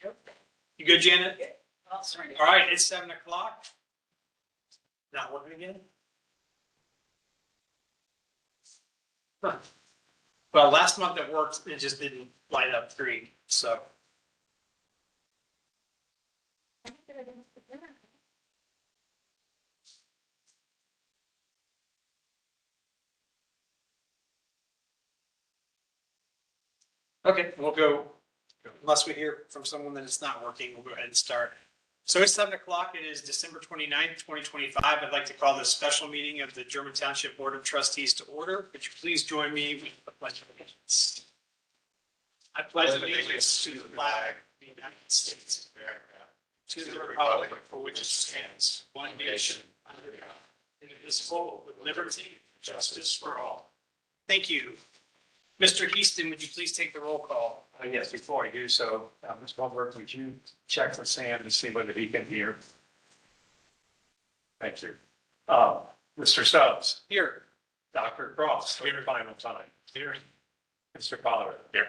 You good, Janet? All sorted. All right, it's 7 o'clock. Not working again? Huh. Well, last month it worked, it just didn't light up green, so. Okay, we'll go, unless we hear from someone that it's not working, we'll go ahead and start. So it's 7 o'clock, it is December 29th, 2025. I'd like to call this special meeting of the German Township Board of Trustees to order. Could you please join me with the pledge of allegiance? I pledge allegiance to the flag of the United States of America, to the republic for which it stands, one nation, under God, indivisible, with liberty and justice for all. Thank you. Mr. Easton, would you please take the roll call? Yes, before I do so, Ms. Goldberg, would you check with Sam to see whether he can hear? Thank you. Mr. Stubbs, Here. Dr. Cross, for your final time. Here. Mr. Potter. Here.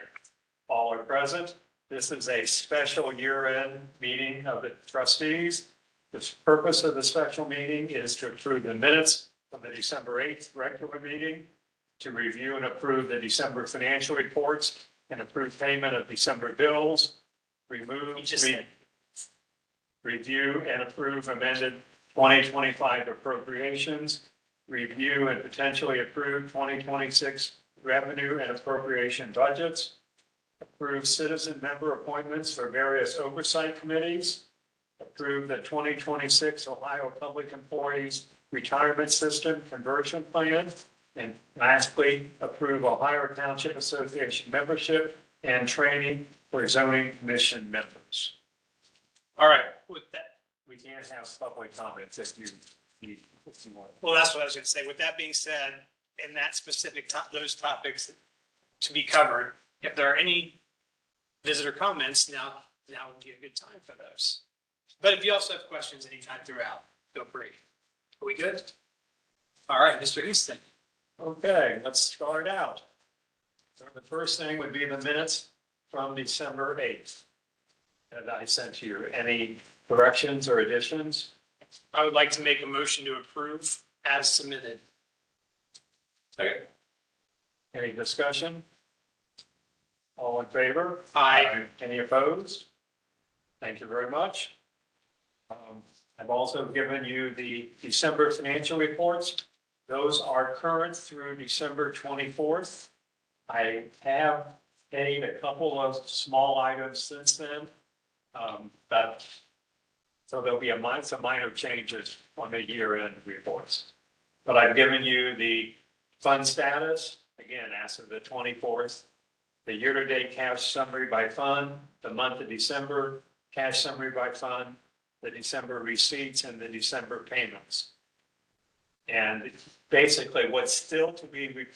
All are present. This is a special year-end meeting of the trustees. The purpose of the special meeting is to approve the minutes of the December 8th regular meeting, to review and approve the December financial reports and approve payment of December bills, review and approve amended 2025 appropriations, review and potentially approve 2026 revenue and appropriation budgets, approve citizen member appointments for various oversight committees, approve the 2026 Ohio Public Employees Retirement System Conversion Plan, and lastly, approve Ohio Township Association membership and training for zoning commission members. All right, with that, We can't have public comments if you need. if you want. well, that's what I was gonna say. With that being said, in that specific those topics to be covered, if there are any visitor comments, now would be a good time for those. But if you also have questions anytime throughout, feel free. Are we good? All right, Mr. Easton. Okay, let's start out. So the first thing would be the minutes from December 8th. And I sent to you any corrections or additions? I would like to make a motion to approve as submitted. Okay. Any discussion? All in favor? Aye. Any opposed? Thank you very much. I've also given you the December financial reports. Those are current through December 24th. I have paid a couple of small items since then. But so there'll be some minor changes on the year-end reports. But I've given you the fund status, again, as of the 24th, the year-to-date cash summary by fund, the month of December cash summary by fund, the December receipts, and the December payments. And basically what's still to be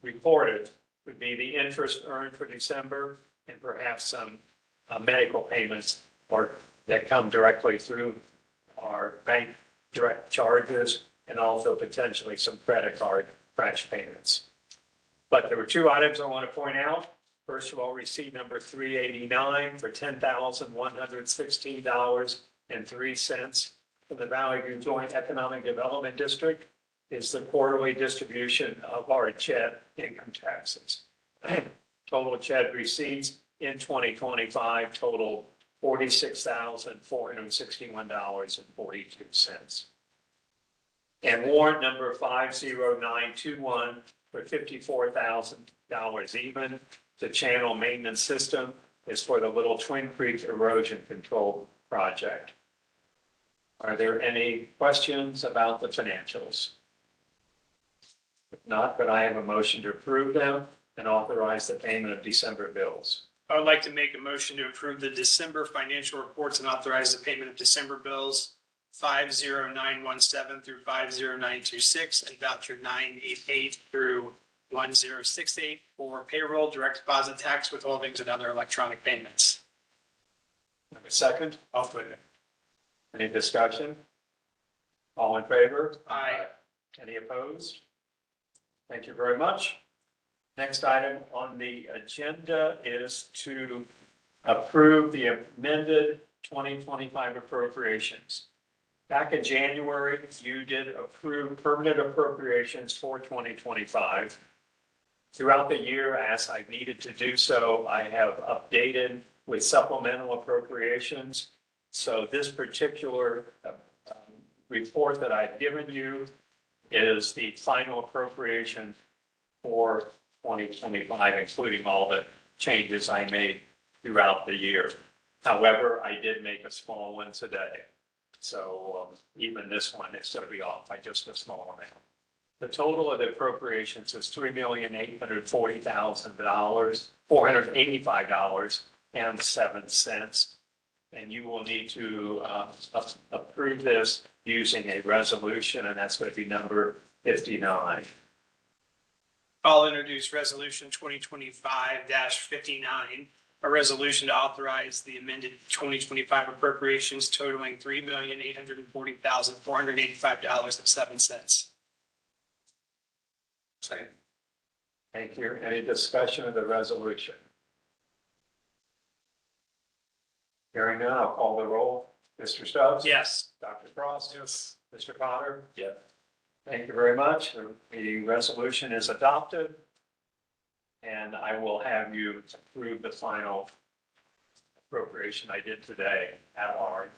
reported would be the interest earned for December and perhaps some medical payments or that come directly through our bank direct charges and also potentially some credit card crash payments. But there were two items I want to point out. First of all, receipt number 389 for $10,116.03 from the Valley View Joint Economic Development District is the quarterly distribution of our CHED income taxes. Total CHED receipts in 2025 total $46,461.42. And warrant number 50921 for $54,000 even. The channel maintenance system is for the Little Twin Creek erosion control project. Are there any questions about the financials? If not, could I have a motion to approve them and authorize the payment of December bills? I would like to make a motion to approve the December financial reports and authorize the payment of December bills 50917 through 50926 and voucher 988 through 1068 for payroll, direct deposit, tax withholdings, and other electronic payments. Have a second? I'll put it. Any discussion? All in favor? Aye. Any opposed? Thank you very much. Next item on the agenda is to approve the amended 2025 appropriations. Back in January, you did approve permanent appropriations for 2025. Throughout the year, as I needed to do so, I have updated with supplemental appropriations. So this particular report that I've given you is the final appropriation for 2025, including all the changes I made throughout the year. However, I did make a small one today. So even this one is going to be off by just a small amount. The total of the appropriations is $3,840,000, $485.07. And you will need to approve this using a resolution, and that's going to be number 59. I'll introduce resolution 2025-59, a resolution to authorize the amended 2025 appropriations totaling $3,840,485.07. Second. Thank you. Any discussion of the resolution? Hearing none, I'll call the roll. Mr. Stubbs? Yes. Dr. Frost? Yes. Mr. Potter? Yes. Thank you very much. The resolution is adopted. And I will have you approve the final appropriation I did today at our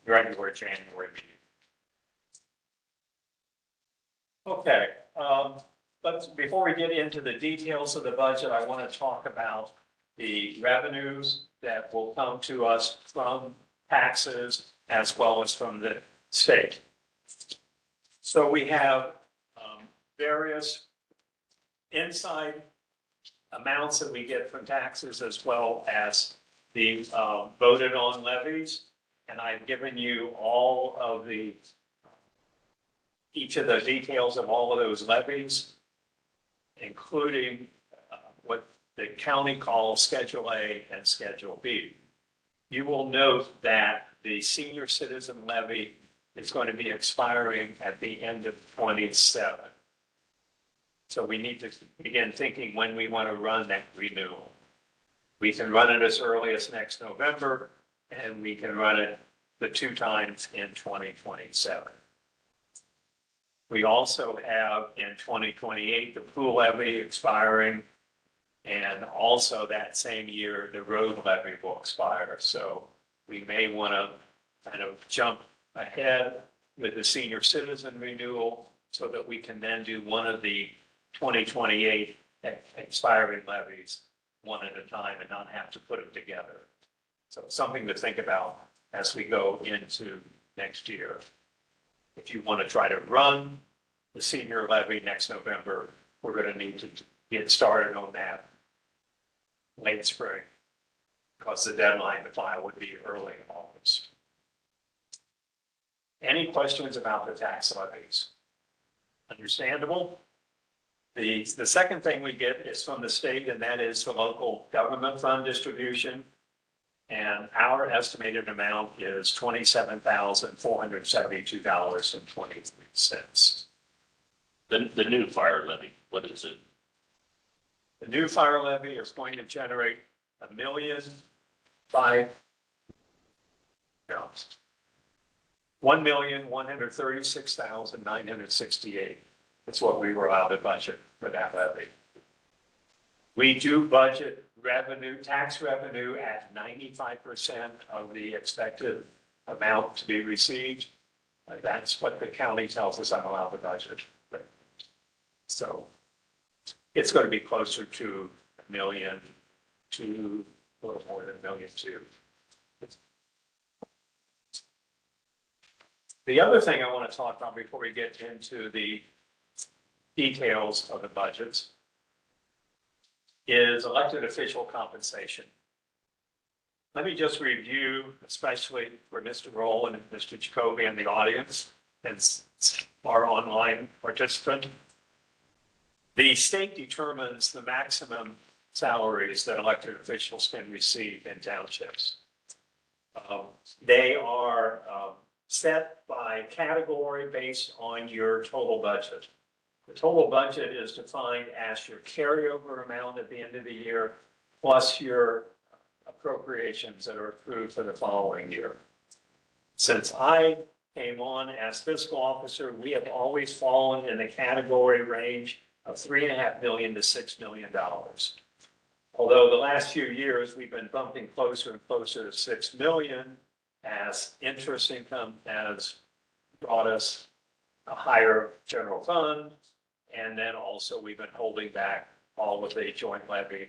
regular January meeting. Okay, but before we get into the details of the budget, I want to talk about the revenues that will come to us from taxes as well as from the state. So we have various inside amounts that we get from taxes as well as the voted on levies. And I've given you all of each of the details of all of those levies, including what the county calls Schedule A and Schedule B. You will note that the senior citizen levy is going to be expiring at the end of 27. So we need to begin thinking when we want to run that renewal. We can run it as early as next November, and we can run it the 2 times in 2027. We also have in 2028, the pool levy expiring, and also that same year, the road levy will expire. So we may want to kind of jump ahead with the senior citizen renewal so that we can then do one of the 2028 expiring levies one at a time and not have to put them together. So something to think about as we go into next year. If you want to try to run the senior levy next November, we're going to need to get started on that late spring because the deadline to file would be early August. Any questions about the tax levies? Understandable? The second thing we get is from the state, and that is the local government fund distribution. And our estimated amount is $27,472.23. The new fire levy, what is it? The new fire levy is going to generate $1,136,968. That's what we were allowed to budget for that levy. We do budget revenue, tax revenue at 95% of the expected amount to be received. That's what the county tells us I'm allowed to budget. So it's going to be closer to $1 million to a little more than $1.2 million. The other thing I want to talk about before we get into the details of the budgets is elected official compensation. Let me just review, especially for Mr. Roll and Mr. Jacoby in the audience and our online participant. The state determines the maximum salaries that elected officials can receive in townships. They are set by category based on your total budget. The total budget is defined as your carryover amount at the end of the year, plus your appropriations that are approved for the following year. Since I came on as fiscal officer, we have always fallen in the category range of $3.5 million to $6 million. Although the last few years, we've been bumping closer and closer to 6 million as interest income has brought us a higher general fund. And then also we've been holding back all of the joint levy,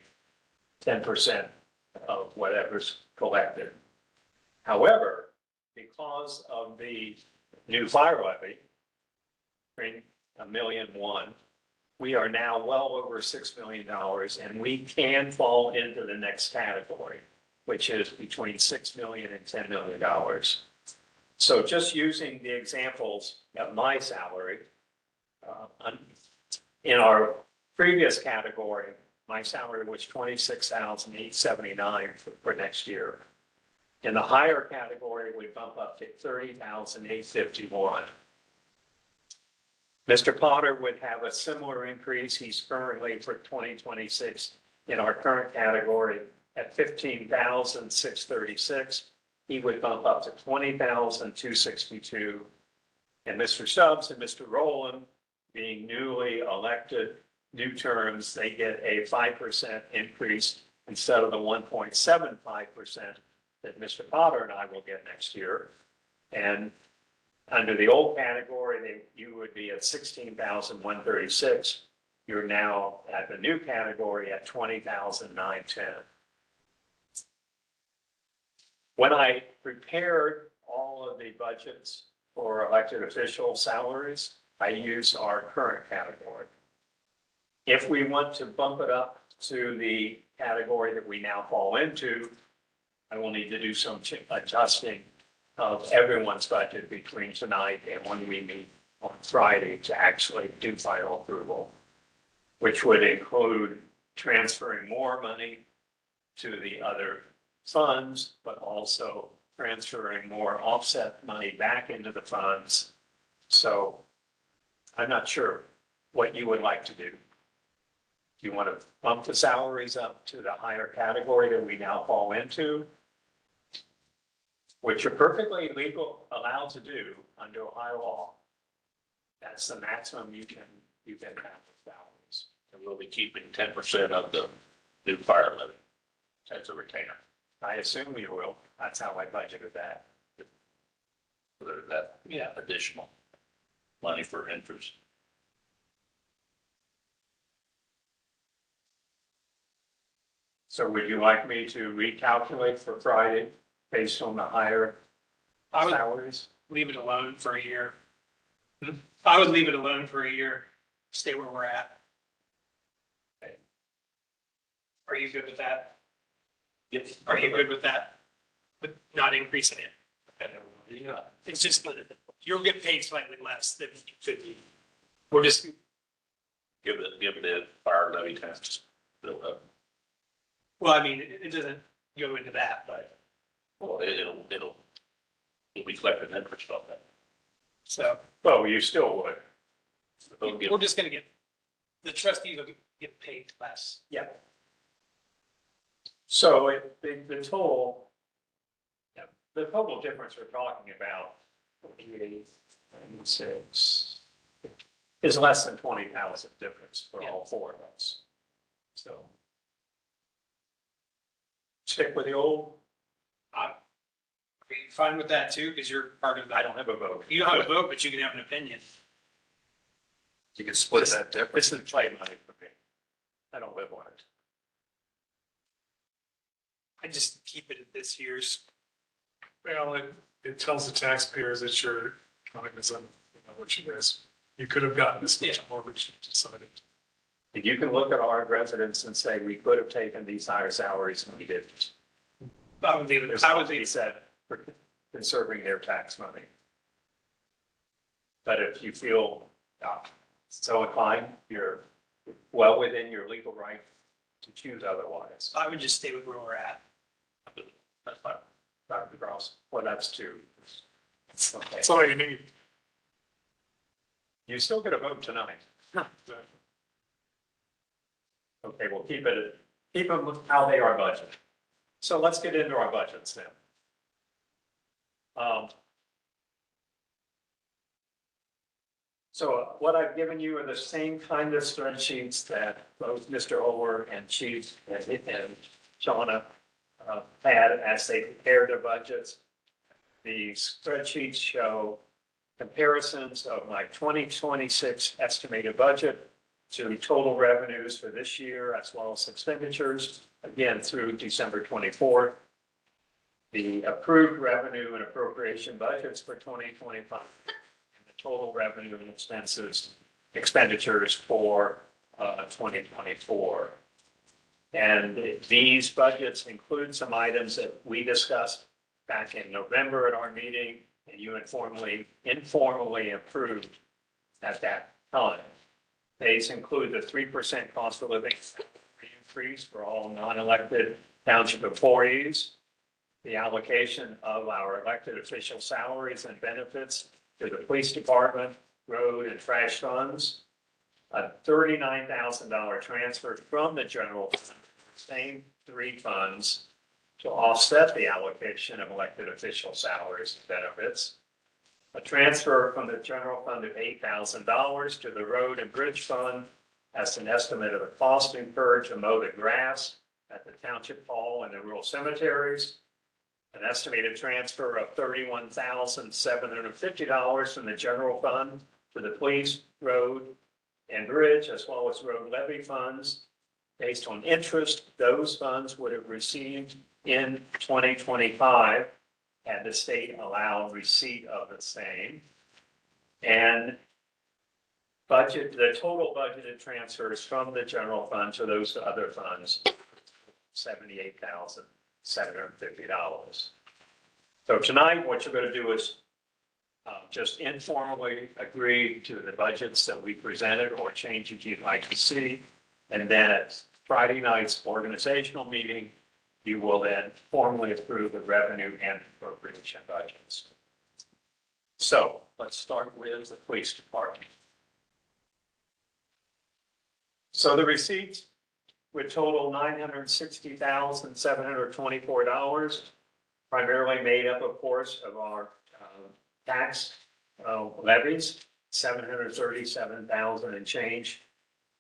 10% of whatever's collected. However, because of the new fire levy, $1.1 million, we are now well over $6 million, and we can fall into the next category, which is between $6 million and $10 million. So just using the examples of my salary, in our previous category, my salary was $26,879 for next year. In the higher category, we bump up to $30,851. Mr. Potter would have a similar increase. He's currently for 2026 in our current category at $15,636. He would bump up to $20,262. And Mr. Stubbs and Mr. Rowland, being newly elected, new terms, they get a 5% increase instead of the 1.75% that Mr. Potter and I will get next year. And under the old category, you would be at 16,136. You're now at the new category at 20,910. When I prepared all of the budgets for elected official salaries, I used our current category. If we want to bump it up to the category that we now fall into, I will need to do some adjusting of everyone's budget between tonight and when we meet on Friday to actually do final approval, which would include transferring more money to the other funds, but also transferring more offset money back into the funds. So I'm not sure what you would like to do. Do you want to bump the salaries up to the higher category that we now fall into? Which you're perfectly allowed to do under Ohio law. That's the maximum you can have with salaries. And we'll be keeping 10% of the new fire levy as a retainer. I assume you will. That's how I budgeted that. So there's that, additional money for interest. So would you like me to recalculate for Friday based on the higher I would salaries? leave it alone for a year. I would leave it alone for a year, stay where we're at. Are you good with that? Yes. Are you good with that? With not increasing it? Yeah. It's just, you'll get paid slightly less than you could be. We're just, Give the fire levy tax build up. well, I mean, it doesn't go into that, but, Well, it'll be collected interest on that. so, Well, you still would. It'll give- we're just gonna get, the trustees will get paid less. Yeah. So the total, the total difference we're talking about, 48.6, is less than 20,000 difference for all four of us. So stick with the old. Are you fine with that too? Because you're part of I that. don't have a vote. You don't have a vote, but you can have an opinion. You can split that difference. This is play money for me. I don't live on it. I just keep it at this year's. Well, it tells the taxpayers that you're cognizant of what you guys, you could have gotten this much more, but you decided. You can look at our residents and say, we could have taken these higher salaries and we didn't. I would leave it, There's I not would to be leave, said for conserving their tax money. But if you feel so inclined, you're well within your legal right to choose otherwise. I would just stay with where we're at. That's fine. Dr. Gross, well, that's two. Okay. That's all you need. You still get a vote tonight. Okay, we'll keep them how they are budgeted. So let's get into our budgets now. So what I've given you are the same kind of spreadsheets that both Mr. Oler and Chief and Shauna had as they prepared their budgets. The spreadsheets show comparisons of my 2026 estimated budget to total revenues for this year as well as expenditures, again, through December 24th. The approved revenue and appropriation budgets for 2025. Total revenue and expenditures for 2024. And these budgets include some items that we discussed back in November at our meeting, and you informally approved at that time. These include the 3% cost of living increase for all non-elected township employees, the allocation of our elected official salaries and benefits to the police department, road and trash funds, a $39,000 transfer from the general fund, same three funds, to offset the allocation of elected official salaries and benefits, a transfer from the general fund of $8,000 to the road and bridge fund as an estimate of the cost incurred to mow the grass at the township hall and the rural cemeteries, an estimated transfer of $31,750 from the general fund to the police, road, and bridge, as well as road levy funds. Based on interest, those funds would have received in 2025 had the state allowed receipt of the same. And the total budgeted transfers from the general fund to those other funds, $78,750. So tonight, what you're going to do is just informally agree to the budgets that we presented or changes you'd like to see. And then at Friday night's organizational meeting, you will then formally approve the revenue and appropriation budgets. So let's start with the police department. So the receipts would total $960,724, primarily made up, of course, of our tax levies, $737,000 and change.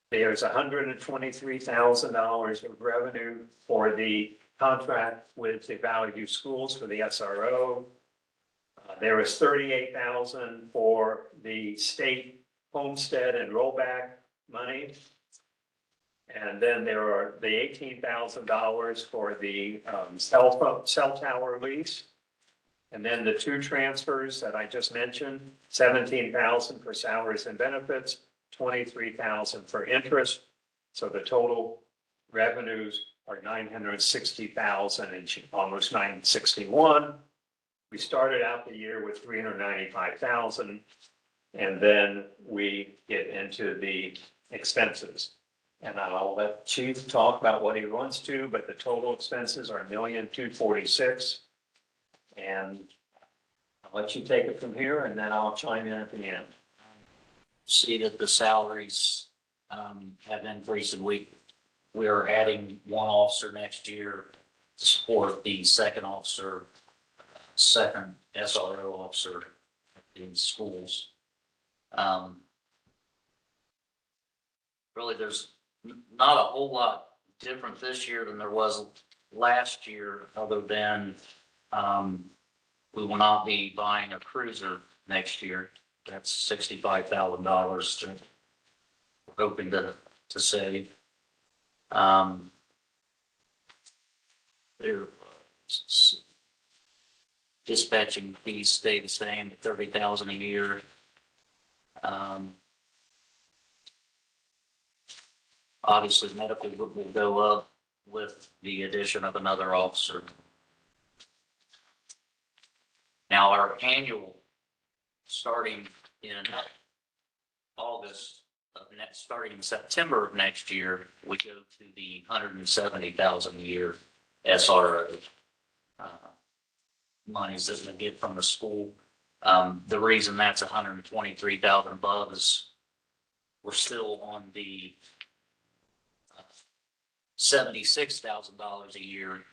There's $123,000 of revenue for the contract with the Valley View Schools for the SRO. There was $38,000 for the state homestead and rollback money. And then there are the $18,000 for the cell tower lease. And then the two transfers that I just mentioned, $17,000 for salaries and benefits, $23,000 for interest. So the total revenues are $960,000 and almost $961,000. We started out the year with $395,000, and then we get into the expenses. And I'll let Chief talk about what he wants to, but the total expenses are $1,246,000. And I'll let you take it from here, and then I'll chime in at the end. See that the salaries have increased, and we are adding one officer next year to support the second SRO officer in schools. Really, there's not a whole lot different this year than there was last year, other than we will not be buying a cruiser next year. That's $65,000 we're hoping to save. Their dispatching fees stay the same, $30,000 a year. Obviously, medical will go up with the addition of another officer. Now, our annual, starting in starting in September of next year, we go to the $170,000 a year SRO monies that we get from the school. The reason that's $123,000 above is we're still on the $76,000 a year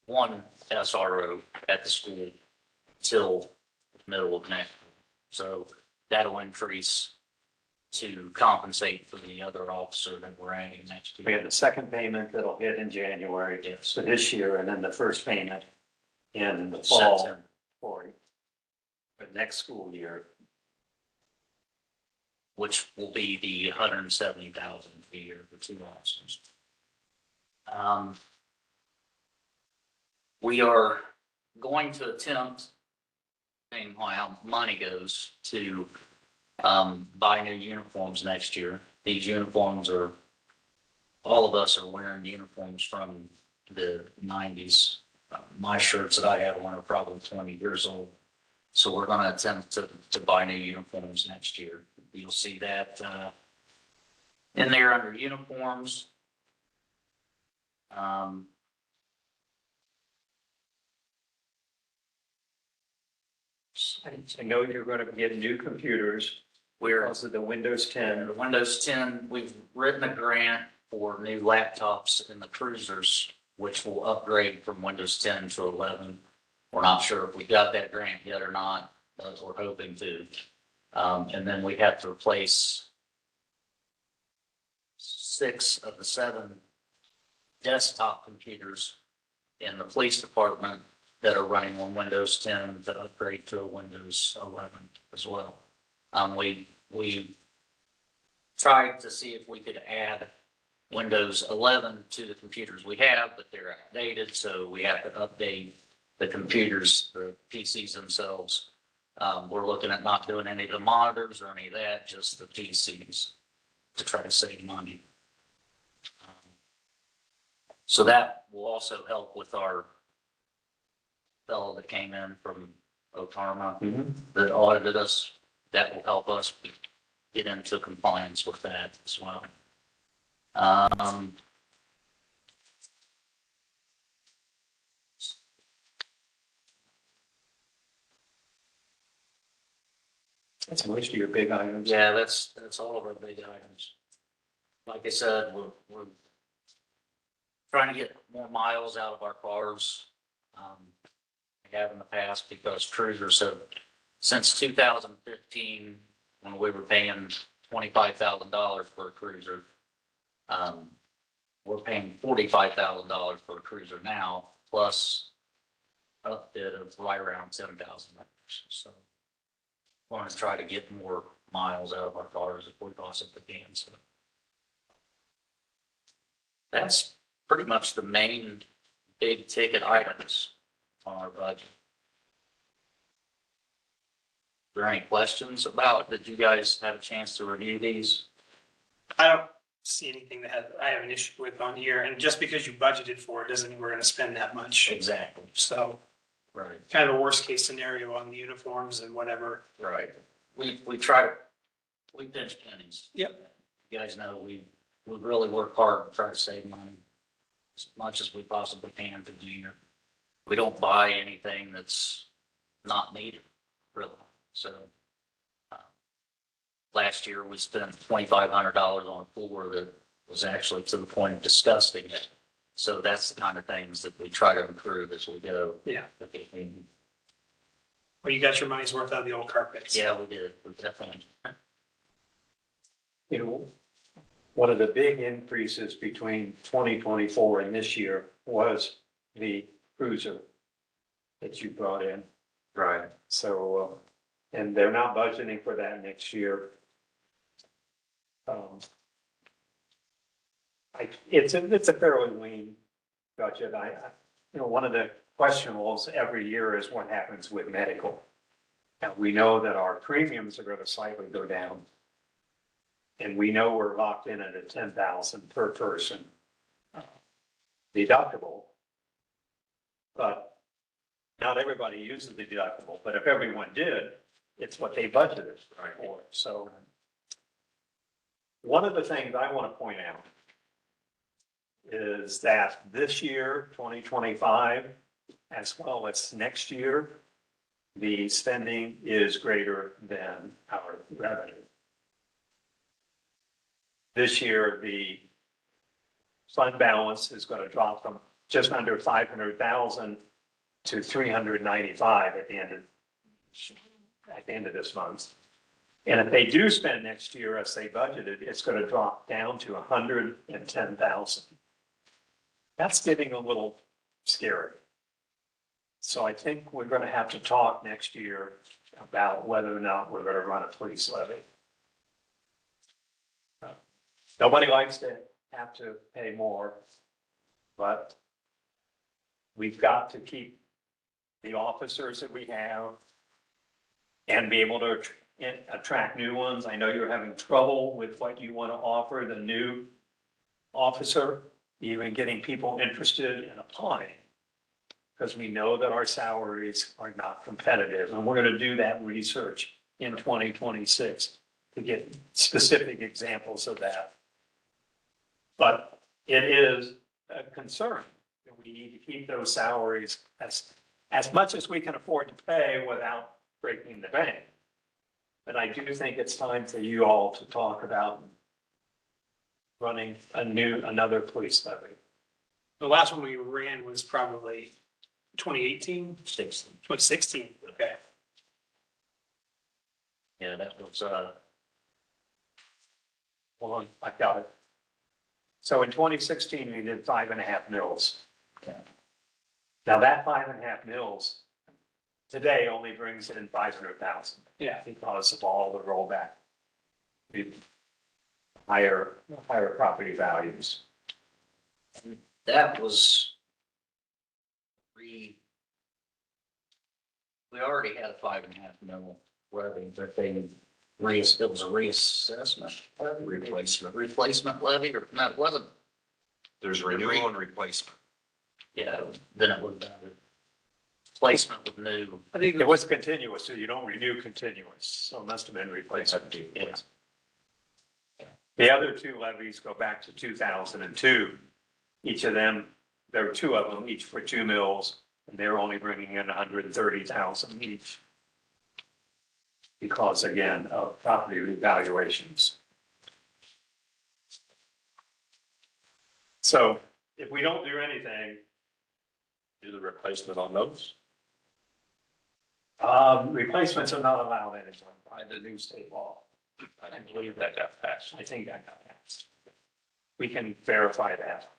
one SRO at the school till middle of next. So that'll increase to compensate for the other officer that we're adding next We year. had the second payment that'll hit in January Yes. for this year, and then the first payment in the fall September. for the next school year. Which will be the 170,000 a year for two officers. We are going to attempt, depending on how money goes, to buy new uniforms next year. These uniforms are, all of us are wearing uniforms from the 90s. My shirts that I have on are probably 20 years old. So we're going to attempt to buy new uniforms next year. You'll see that in there under uniforms. I know you're going to get new computers We're because of the Windows 10. the Windows 10, we've written a grant for new laptops in the cruisers, which will upgrade from Windows 10 to 11. We're not sure if we got that grant yet or not, but we're hoping to. And then we have to replace 6 of the 7 desktop computers in the police department that are running on Windows 10 to upgrade to a Windows 11 as well. We tried to see if we could add Windows 11 to the computers we have, but they're outdated, so we have to update the computers, the PCs themselves. We're looking at not doing any of the monitors or any of that, just the PCs to try to save money. So that will also help with our fellow that came in from Otarma that audited us. That will help us get into compliance with that as well. That's most of your big items. Yeah, that's all of our big items. Like I said, we're trying to get more miles out of our cars. We have in the past because cruisers have, since 2015, when we were paying $25,000 for a cruiser, we're paying $45,000 for a cruiser now, plus a bit of right around $7,000. So want to try to get more miles out of our cars if we possibly can. So that's pretty much the main big ticket items on our budget. Are there any questions about, did you guys have a chance to review these? I don't see anything I have an issue with on here, and just because you budgeted for it doesn't mean we're gonna spend that much. Exactly. So Right. kind of a worst case scenario on the uniforms and whatever. Right. We try to, we pinch pennies. Yep. You guys know, we really work hard to try to save money as much as we possibly can for the year. We don't buy anything that's not needed, really. So, last year we spent $2,500 on a floor that was actually to the point of disgusting. So that's the kind of things that we try to improve as we go. Yeah. Well, you got your money's worth out of the old carpets. Yeah, we did. We definitely. You know, one of the big increases between 2024 and this year was the cruiser that you brought in. Right. So, and they're not budgeting for that next year. It's a fairly lean budget. You know, one of the questionables every year is what happens with medical. And we know that our premiums are going to slightly go down. And we know we're locked in at a 10,000 per person deductible. But not everybody uses the deductible, but if everyone did, it's what they budgeted for. So one of the things I want to point out is that this year, 2025, as well as next year, the spending is greater than our revenue. This year, the fund balance is going to drop from just under 500,000 to 395 at the end of this month. And if they do spend next year as they budgeted, it's going to drop down to 110,000. That's getting a little scary. So I think we're going to have to talk next year about whether or not we're going to run a police levy. Nobody likes to have to pay more, but we've got to keep the officers that we have and be able to attract new ones. I know you're having trouble with what you want to offer the new officer, even getting people interested in applying. Because we know that our salaries are not competitive, and we're going to do that research in 2026 to get specific examples of that. But it is a concern that we need to keep those salaries as much as we can afford to pay without breaking the bank. But I do think it's time for you all to talk about running another police levy. The last one we ran was probably 2018, 2016. Okay. Yeah, that was, Hold on, I got it. So in 2016, we did 5.5 mils. Okay. Now that 5.5 mils today only brings in 500,000 Yeah. because of all the rollback. The higher property values. that was we already had a 5.5 mil levy, but it was a reassessment, replacement levy, or no, it wasn't. There's renewal and replacement. Yeah, then it was placement with new. I think It was continuous, so you don't renew continuous, so it must have been replacement. Yeah. The other two levies go back to 2002. Each of them, there were two of them, each for 2 mils, and they're only bringing in 130,000 each. Because again, of property revaluations. So if we don't do anything, Do the replacement on those? replacements are not allowed anymore by the new state law. I believe that got passed. I think that got passed. We can verify that.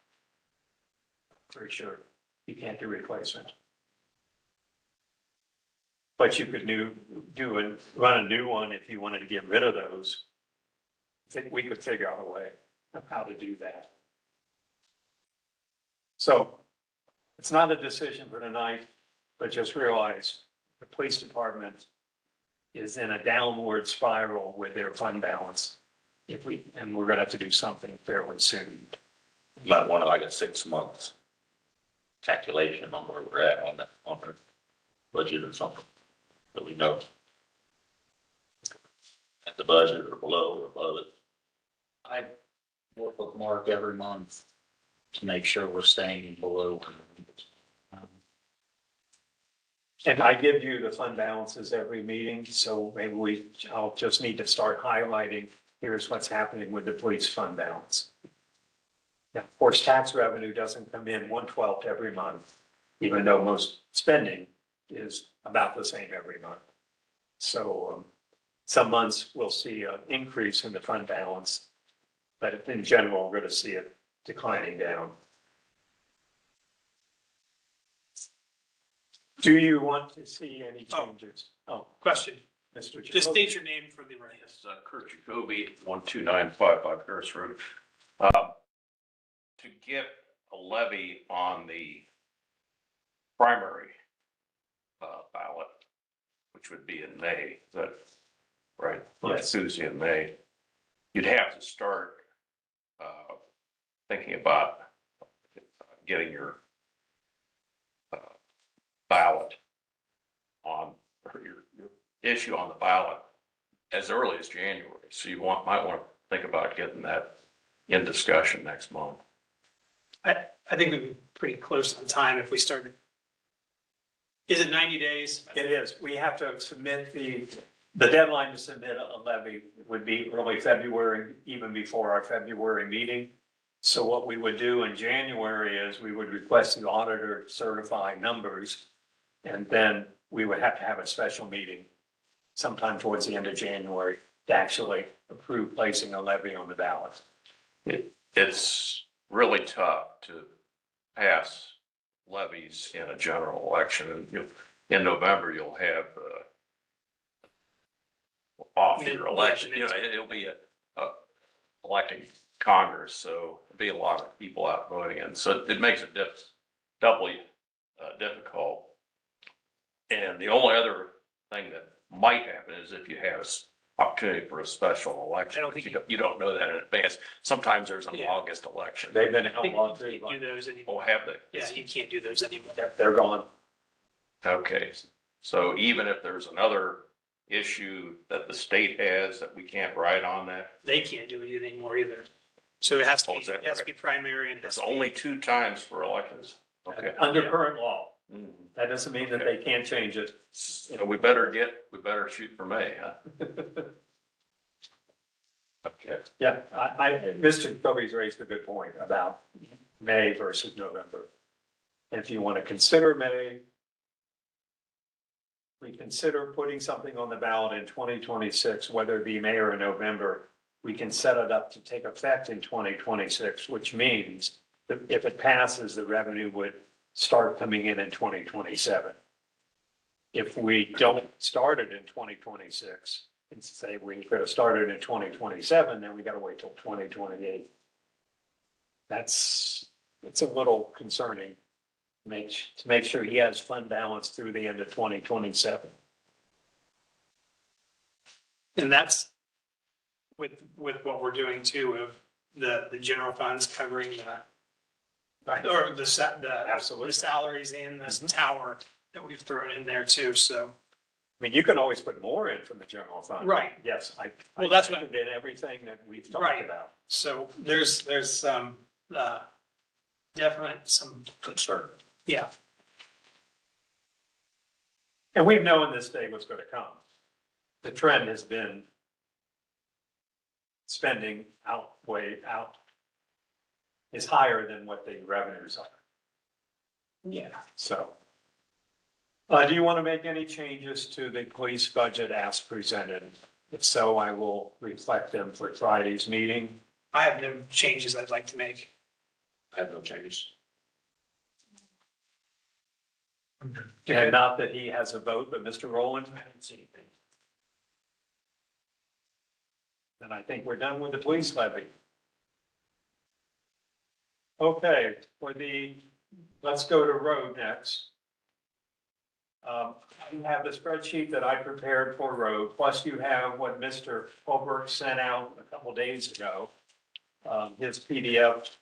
For sure. You can't do replacement. But you could run a new one if you wanted to get rid of those. I think we could figure out a way of how to do that. So it's not a decision for tonight, but just realize the police department is in a downward spiral with their fund balance. And we're gonna have to do something fairly soon. Might want like a 6 months calculation on where we're at on our budget or something, so we know. At the budget or below or above it. I work with Mark every month to make sure we're staying below. And I give you the fund balances every meeting, so maybe I'll just need to start highlighting, here's what's happening with the police fund balance. Now, of course, tax revenue doesn't come in 1/12 every month, even though most spending is about the same every month. So some months we'll see an increase in the fund balance, but in general, we're going to see it declining down. Do you want to see any changes? Oh, question. Mr. Just Jacoby. state your name for the record. It's Kurt Jacoby, 12955 Harris Road. To get a levy on the primary ballot, which would be in May, is that right? Yes. Tuesday in May, you'd have to start thinking about getting your ballot on, or your issue on the ballot as early as January. So you might want to think about getting that in discussion next month. I think we'd be pretty close on time if we started. Is it 90 days? It is. We have to submit the deadline to submit a levy would be early February, even before our February meeting. So what we would do in January is we would request the auditor to certify numbers. And then we would have to have a special meeting sometime towards the end of January to actually approve placing a levy on the ballot. It's really tough to pass levies in a general election. And in November, you'll have, off your election, it'll be electing Congress, so there'll be a lot of people out voting, and so it makes it doubly difficult. And the only other thing that might happen is if you have opportunity for a special election. I don't think You don't know that in advance. Sometimes there's an Yeah. August election. They've been I think outlawed you too. can't do those anymore. Oh, have they? Yeah, you can't do those anymore. They're gone. Okay, so even if there's another issue that the state has that we can't write on that, They can't do it anymore either. So it has to Oh, be, is that it has to be primary and. it's only 2 times for elections. Okay. Under Yeah. current law. Mhm. That doesn't mean that they can't change it. So we better shoot for May, huh? Okay. Yeah, Mr. Kobe's raised a good point about May versus November. And if you want to consider May, we consider putting something on the ballot in 2026, whether it be May or November, we can set it up to take effect in 2026, which means that if it passes, the revenue would start coming in 2027. If we don't start it in 2026, and say we could have started in 2027, then we got to wait till 2028. It's a little concerning. To make sure he has fund balance through the end of 2027. And that's with what we're doing too, of the general funds covering or Absolutely. the salaries and the Mhm. tower that we've thrown in there too, so. I mean, you can always put more in from the general fund. Right. Yes, Well, that's what- did everything that we've talked Right. about. So there's some, definite some concern. Yeah, And we've known this day was going to come. The trend has been spending is higher than what the revenues are. yeah. So. Do you want to make any changes to the police budget as presented? If so, I will reflect them for Friday's meeting. I have no changes I'd like to make. I have no changes. And not that he has a vote, but Mr. Rowland? I haven't seen anything. And I think we're done with the police levy. Okay, let's go to road next. You have the spreadsheet that I prepared for road, plus you have what Mr. Holbrook sent out a couple days ago. His PDF,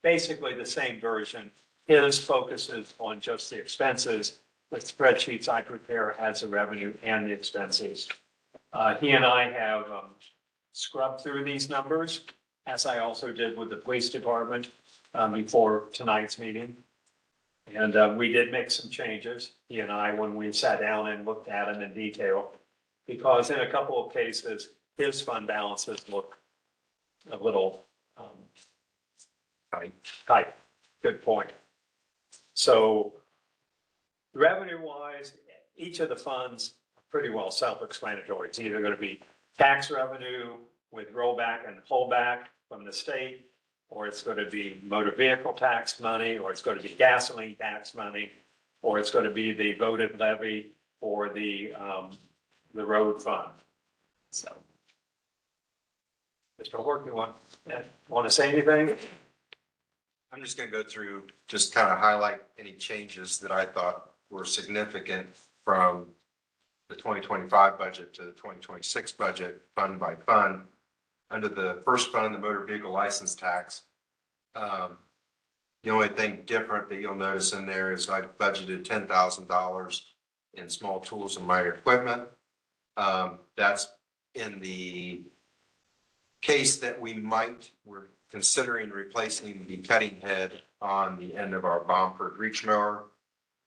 basically the same version. His focuses on just the expenses. The spreadsheets I prepare has the revenue and the expenses. He and I have scrubbed through these numbers, as I also did with the police department before tonight's meeting. And we did make some changes, he and I, when we sat down and looked at them in detail. Because in a couple of cases, his fund balances look a little tight. Good point. So revenue wise, each of the funds are pretty well self-explanatory. It's either going to be tax revenue with rollback and holdback from the state, or it's going to be motor vehicle tax money, or it's going to be gasoline tax money, or it's going to be the voted levy for the road fund. So. Mr. Horton, you want to say anything? I'm just gonna go through, just kind of highlight any changes that I thought were significant from the 2025 budget to the 2026 budget, fund by fund. Under the first fund, the motor vehicle license tax, the only thing different that you'll notice in there is I budgeted $10,000 in small tools and minor equipment. That's in the case that we're considering replacing the cutting head on the end of our Bomford reach mower,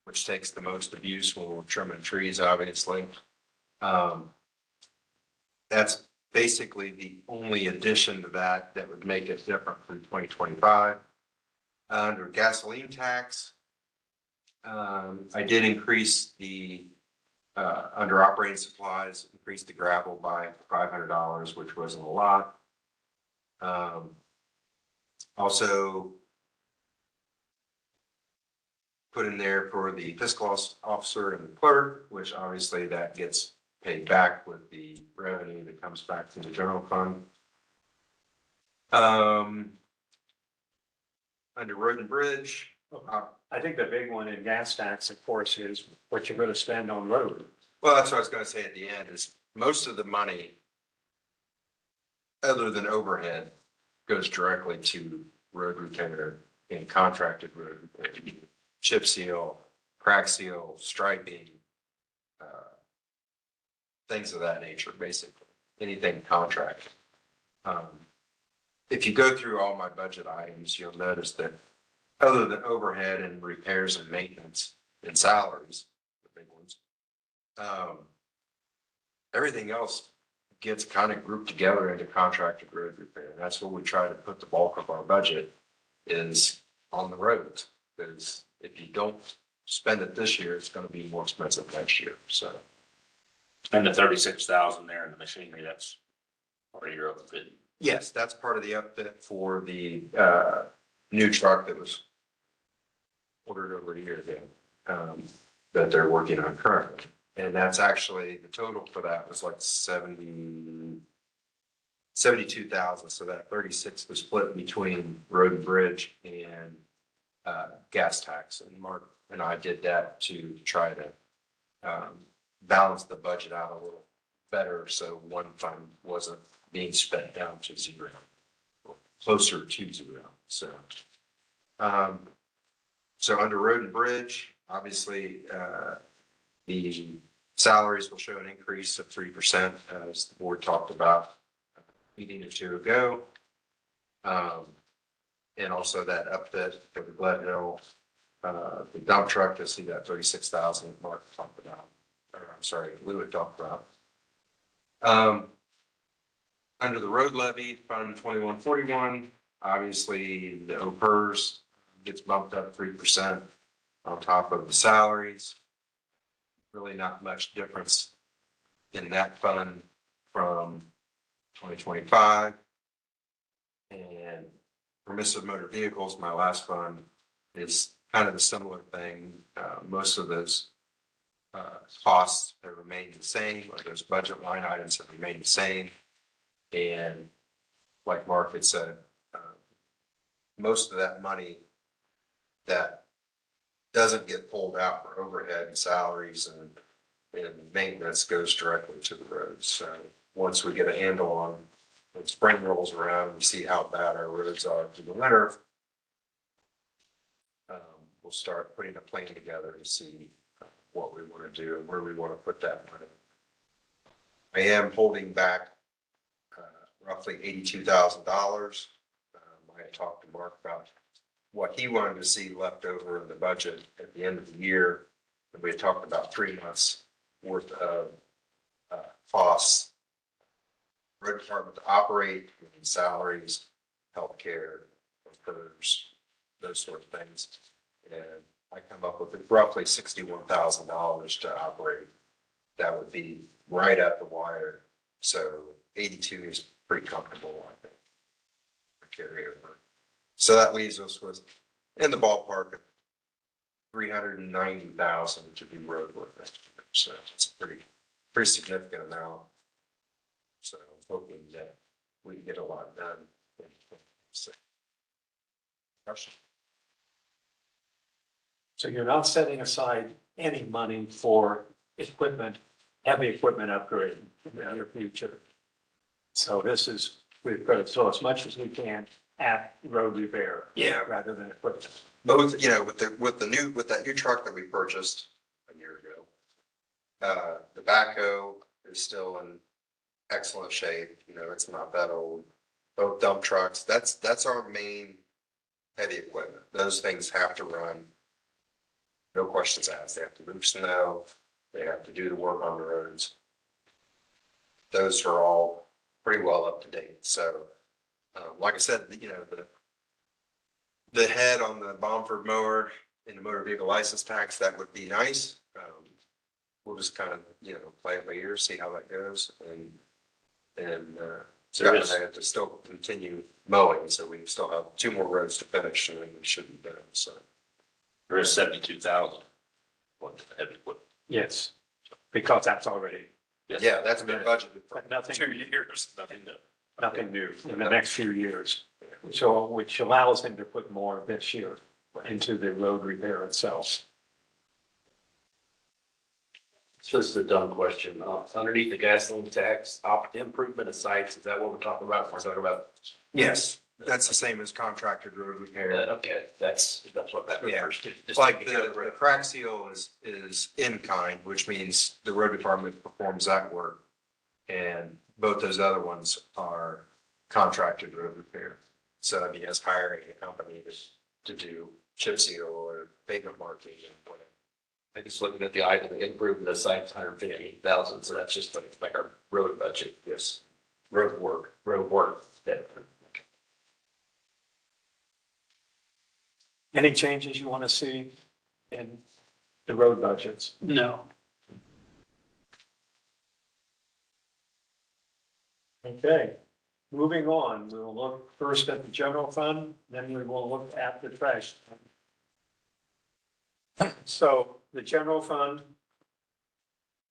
which takes the most abuse when we're trimming trees, obviously. That's basically the only addition to that that would make it different from 2025. Under gasoline tax, I did increase under operating supplies, increased the gravel by $500, which wasn't a lot. Also put in there for the fiscal officer and the clerk, which obviously that gets paid back with the revenue that comes back to the general fund. Under road and bridge, I think the big one in gas tax, of course, is what you're gonna spend on road. well, that's what I was gonna say at the end, is most of the money, other than overhead, goes directly to road repair and contracted road repair, chip seal, crack seal, striping, things of that nature, basically, anything contracted. If you go through all my budget items, you'll notice that other than overhead and repairs and maintenance and salaries, the big ones, everything else gets kind of grouped together into contracted road repair. And that's where we try to put the bulk of our budget is on the roads. Because if you don't spend it this year, it's going to be more expensive next year. So, And the 36,000 there in the machinery, that's part of your outfit. yes, that's part of the upfit for the new truck that was ordered over a year ago, that they're working on currently. And that's actually, the total for that was like 72,000. So that 36 was split between road and bridge and gas tax. And Mark and I did that to try to balance the budget out a little better. So one fund wasn't being spent down to zero, or closer to zero. So, so under road and bridge, obviously, the salaries will show an increase of 3%, as the board talked about a meeting or two ago. And also that upfit for the Glen Hill, the dump truck, you'll see that 36,000 Mark talked about, or I'm sorry, Lou had talked about. Under the road levy, Fund 2141, obviously the OPERS gets bumped up 3% on top of the salaries. Really not much difference in that fund from 2025. And permissive motor vehicles, my last fund, is kind of a similar thing. Most of those costs have remained the same, or those budget line items have remained the same. And like Mark had said, most of that money that doesn't get pulled out for overhead and salaries and maintenance goes directly to the roads. So once we get a handle on when spring rolls around, we see how bad our roads are through the winter, we'll start putting a plan together to see what we want to do and where we want to put that money. I am holding back roughly $82,000. I had talked to Mark about what he wanted to see left over in the budget at the end of the year. And we had talked about 3 months worth of costs, road department to operate, salaries, healthcare, repairs, those sort of things. And I come up with roughly $61,000 to operate. That would be right at the wire. So 82 is pretty comfortable, I think, for carryover. So that leaves us with, in the ballpark, of 390,000 to be road work. So it's a pretty significant amount. So I'm hoping that we can get a lot done. So you're not setting aside any money for equipment, heavy equipment upgrade in the near future. So this is, we've got to throw as much as we can at road repair. Yeah. Rather than equipment. Both, with that new truck that we purchased a year ago, the backhoe is still in excellent shape. It's not that old. Both dump trucks, that's our main heavy equipment. Those things have to run. No questions asked. They have to move snow. They have to do the work on the roads. Those are all pretty well up to date. So, like I said, the head on the Bomford mower and the motor vehicle license tax, that would be nice. We'll just kind of, play it by ear, see how that goes, and Scott and I have to still continue mowing, so we still have 2 more roads to finish, and then we should be done, so. There is 72,000. Yes, because that's already, Yeah, that's been budgeted for. but nothing, 2 years, nothing to. nothing new in the next few years. So, which allows him to put more this year into the road repair itself. So this is a dumb question. Underneath the gasoline tax, improvement of sites, is that what we're talking about? We're talking about, Yes, that's the same as contracted road repair. okay, that's what that Yeah. refers to. Just Like taking care of the crack seal is in kind, which means the road department performs that work. And both those other ones are contracted road repair. So that'd be us hiring a company to do chip seal or pavement marking and whatever. I just looking at the item, the improvement of sites, 158,000, so that's just like our road budget. Yes. Road work. Yeah. Any changes you want to see in the road budgets? No. Okay, moving on, we'll look first at the general fund, then we will look at the trash. So the general fund,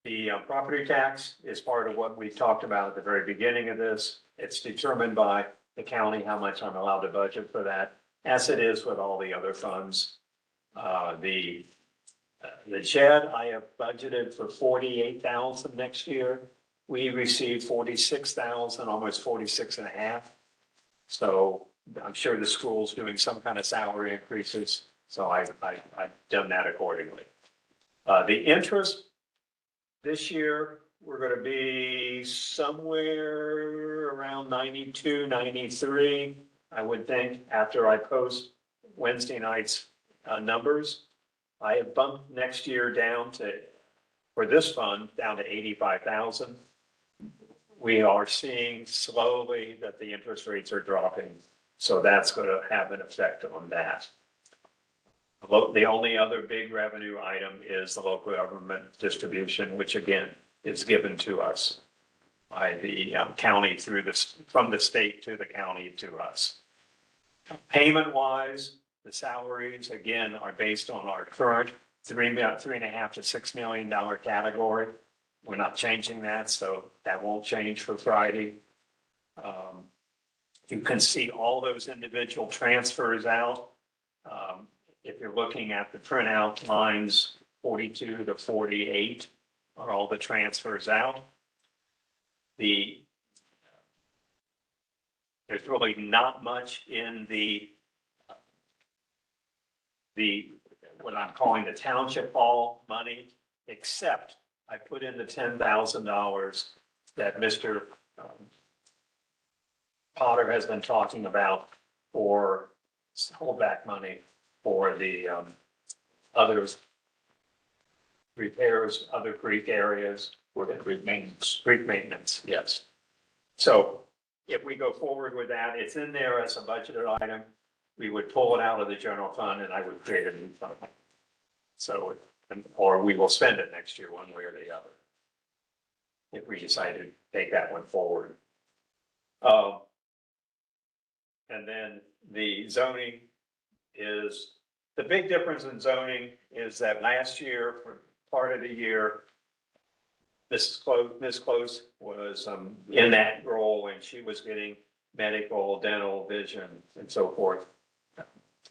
the property tax is part of what we talked about at the very beginning of this. It's determined by the county how much I'm allowed to budget for that, as it is with all the other funds. The shed, I have budgeted for 48,000 next year. We received 46,000, almost 46 and a half. So I'm sure the school's doing some kind of salary increases, so I've done that accordingly. The interest this year, we're gonna be somewhere around 92, 93, I would think, after I post Wednesday night's numbers. I have bumped next year down to, for this fund, down to 85,000. We are seeing slowly that the interest rates are dropping, so that's going to have an effect on that. The only other big revenue item is the local government distribution, which again is given to us by the county through this, from the state to the county to us. Payment wise, the salaries again are based on our current $3.5 to $6 million category. We're not changing that, so that won't change for Friday. You can see all those individual transfers out. If you're looking at the printout, lines 42 to 48 are all the transfers out. There's really not much in the what I'm calling the township hall money, except I put in the $10,000 that Mr. Potter has been talking about for holdback money for the other repairs, other creek areas, or the creek maintenance, yes. So if we go forward with that, it's in there as a budgeted item. We would pull it out of the general fund and I would create a new fund. So, or we will spend it next year one way or the other. If we decide to take that one forward. And then the zoning is, the big difference in zoning is that last year, for part of the year, Miss Close was in that role and she was getting medical, dental, vision, and so forth.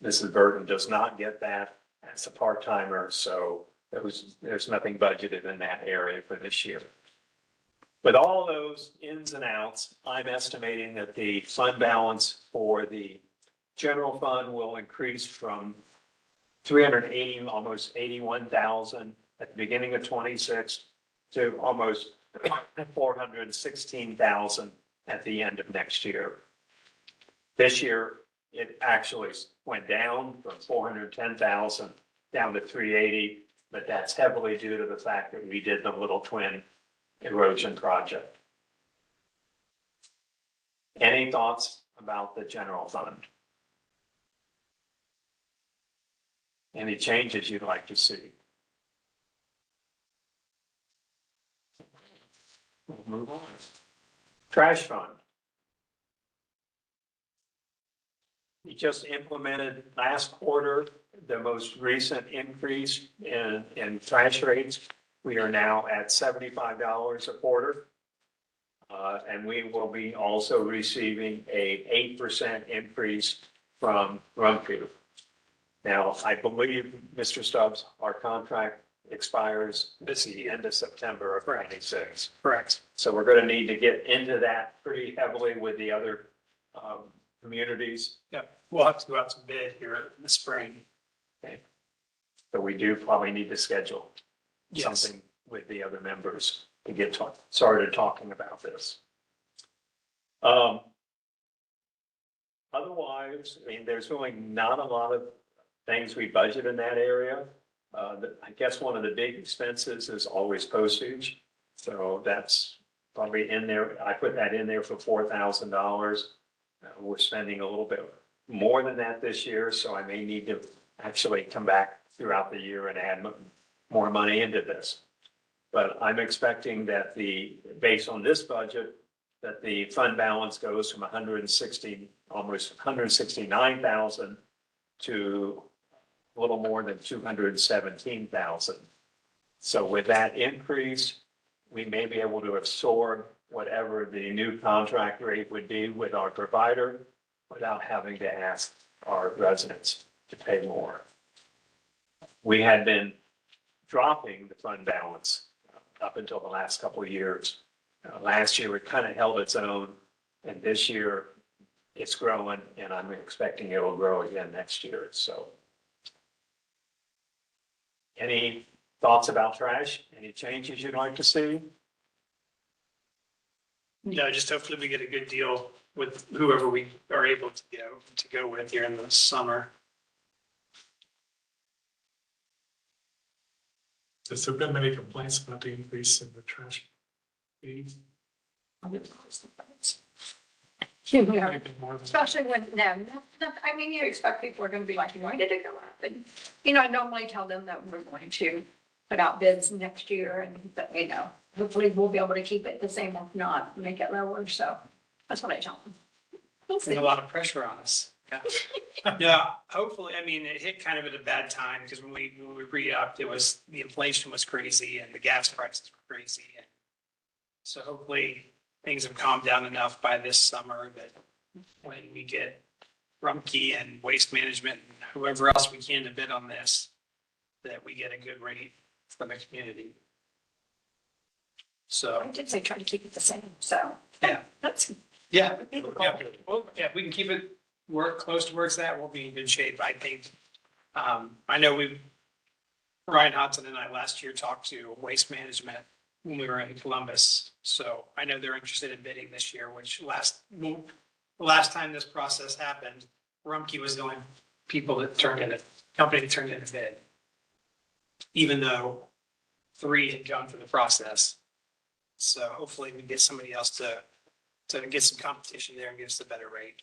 Mrs. Burton does not get that as a part-timer, so there's nothing budgeted in that area for this year. With all those ins and outs, I'm estimating that the fund balance for the general fund will increase from 380, almost 81,000 at the beginning of 26 to almost 416,000 at the end of next year. This year, it actually went down from 410,000 down to 380, but that's heavily due to the fact that we did the Little Twin erosion project. Any thoughts about the general fund? Any changes you'd like to see? We'll move on. Trash fund. We just implemented last quarter the most recent increase in trash rates. We are now at $75 a quarter. And we will be also receiving a 8% increase from Rumpke. Now, I believe, Mr. Stubbs, our contract expires at the end of September of 26. Correct. So we're going to need to get into that pretty heavily with the other communities. Yeah, we'll have to go out to bid here in the spring. So we do probably need to schedule Yes. something with the other members to get started talking about this. Otherwise, I mean, there's really not a lot of things we budget in that area. I guess one of the big expenses is always postage. So that's probably in there. I put that in there for $4,000. We're spending a little bit more than that this year, so I may need to actually come back throughout the year and add more money into this. But I'm expecting that based on this budget, that the fund balance goes from 160, almost 169,000 to a little more than 217,000. So with that increase, we may be able to absorb whatever the new contract rate would be with our provider without having to ask our residents to pay more. We had been dropping the fund balance up until the last couple of years. Last year, it kind of held its own, and this year it's growing, and I'm expecting it will grow again next year. So any thoughts about trash? Any changes you'd like to see? No, just hopefully we get a good deal with whoever we are able to go with here in the summer. Has there been many complaints about the increase in the trash fee? Yeah, Maybe more than- especially when, I mean, you expect people are gonna be like, why did it go up? And, I normally tell them that we're going to put out bids next year and, hopefully we'll be able to keep it the same, if not, make it lower, so that's what I tell them. We'll There's see. a lot of pressure on us. Yeah. Yeah, hopefully, I mean, it hit kind of at a bad time because when we re-upped, the inflation was crazy and the gas prices were crazy. And so hopefully things have calmed down enough by this summer that when we get Rumpke and Waste Management and whoever else we can to bid on this, that we get a good rate from the community. So, I did say try to keep it the same, so. Yeah. That's. yeah, well, yeah, if we can keep it close to where it's at, we'll be in good shape, I think. I know Ryan Hodson and I last year talked to Waste Management when we were in Columbus. So I know they're interested in bidding this year, which the last time this process happened, Rumpke was the only company that turned in a bid. Even though 3 had gone through the process. So hopefully we get somebody else to get some competition there and give us a better rate.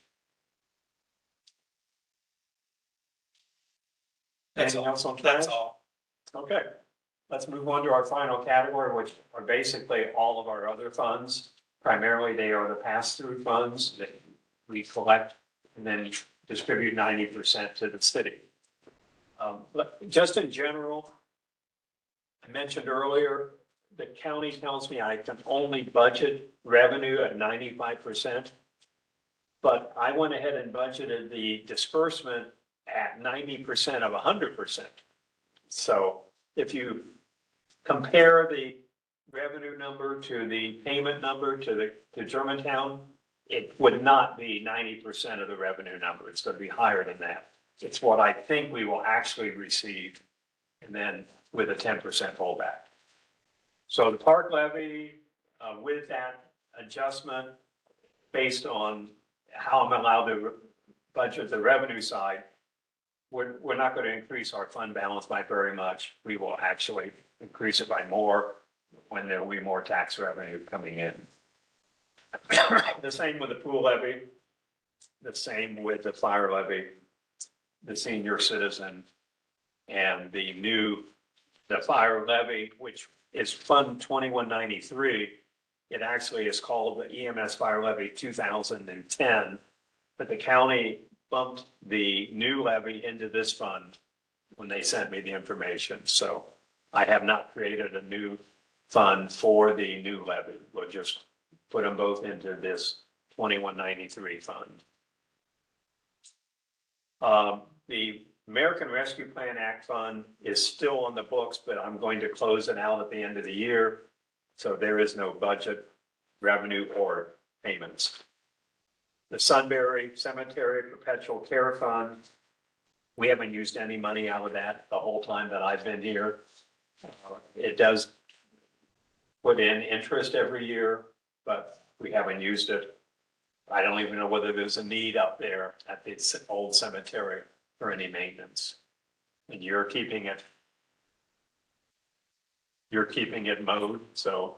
Anything else on That's trash? all. Okay, let's move on to our final category, which are basically all of our other funds. Primarily, they are the pass-through funds that we collect and then distribute 90% to the city. But just in general, I mentioned earlier, the county tells me I can only budget revenue at 95%. But I went ahead and budgeted the disbursement at 90% of 100%. So if you compare the revenue number to the payment number to Germantown, it would not be 90% of the revenue number. It's going to be higher than that. It's what I think we will actually receive, and then with a 10% holdback. So the park levy, with that adjustment, based on how I'm allowed to budget the revenue side, we're not going to increase our fund balance by very much. We will actually increase it by more when there will be more tax revenue coming in. The same with the pool levy, the same with the fire levy, the senior citizen, and the fire levy, which is Fund 2193. It actually is called the EMS Fire Levy 2010, but the county bumped the new levy into this fund when they sent me the information. So I have not created a new fund for the new levy. We'll just put them both into this 2193 fund. The American Rescue Plan Act Fund is still on the books, but I'm going to close it out at the end of the year. So there is no budget revenue or payments. The Sunbury Cemetery Perpetual Care Fund, we haven't used any money out of that the whole time that I've been here. It does put in interest every year, but we haven't used it. I don't even know whether there's a need up there at the old cemetery for any maintenance. And you're keeping it mowed, so.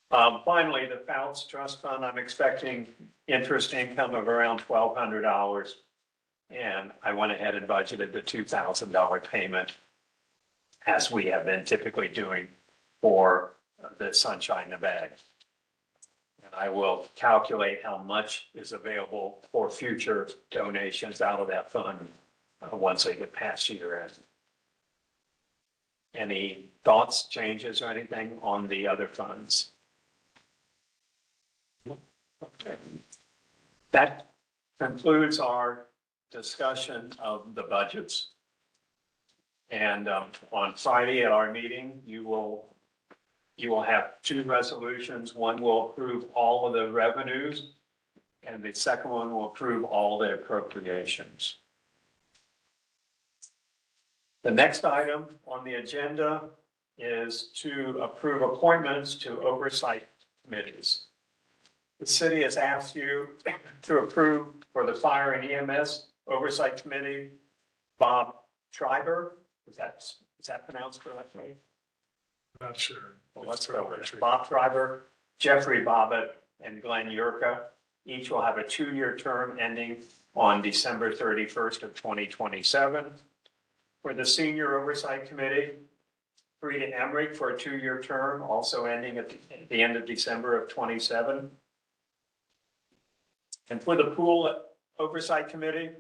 Finally, the Fouts Trust Fund, I'm expecting interest income of around $1,200. And I went ahead and budgeted the $2,000 payment, as we have been typically doing for the Sunshine in the Bag. And I will calculate how much is available for future donations out of that fund once they get past year end. Any thoughts, changes, or anything on the other funds? Okay. That concludes our discussion of the budgets. And on Friday at our meeting, you will have two resolutions. One will approve all of the revenues, and the second one will approve all the appropriations. The next item on the agenda is to approve appointments to oversight committees. The city has asked you to approve for the Fire and EMS Oversight Committee, Bob Schreiber. Is that pronounced correctly? Not sure. Well, let's go with it. Bob Schreiber, Jeffrey Bobbitt, and Glenn Yurka. Each will have a 2-year term ending on December 31st of 2027. For the Senior Oversight Committee, Frida Emmerich for a 2-year term, also ending at the end of December of 27. And for the Pool Oversight Committee,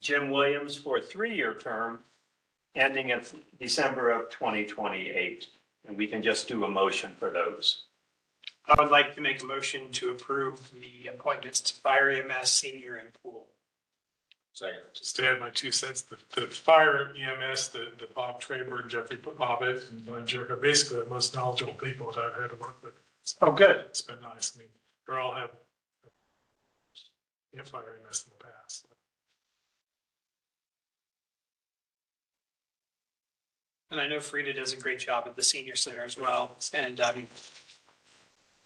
Jim Williams for a 3-year term, ending in December of 2028. And we can just do a motion for those. I would like to make a motion to approve the appointments to Fire EMS, Senior, and Pool. Second. Just to add my 2 cents, the fire EMS, the Bob Traber and Jeffrey Bobbitt and Glenn Jerk are basically the most knowledgeable people that I've had to work with. Oh, good. It's been nice. I mean, they all have fire EMS in the past. And I know Frida does a great job at the senior center as well. And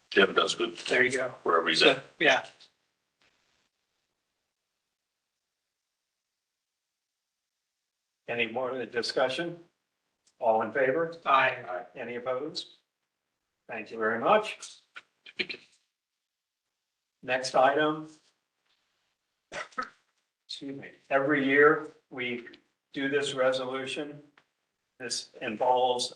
Jim does good there you go. wherever he's So, at. yeah. Any more discussion? All in favor? Aye. Any opposed? Thank you very much. Next item. Excuse me. Every year we do this resolution. This involves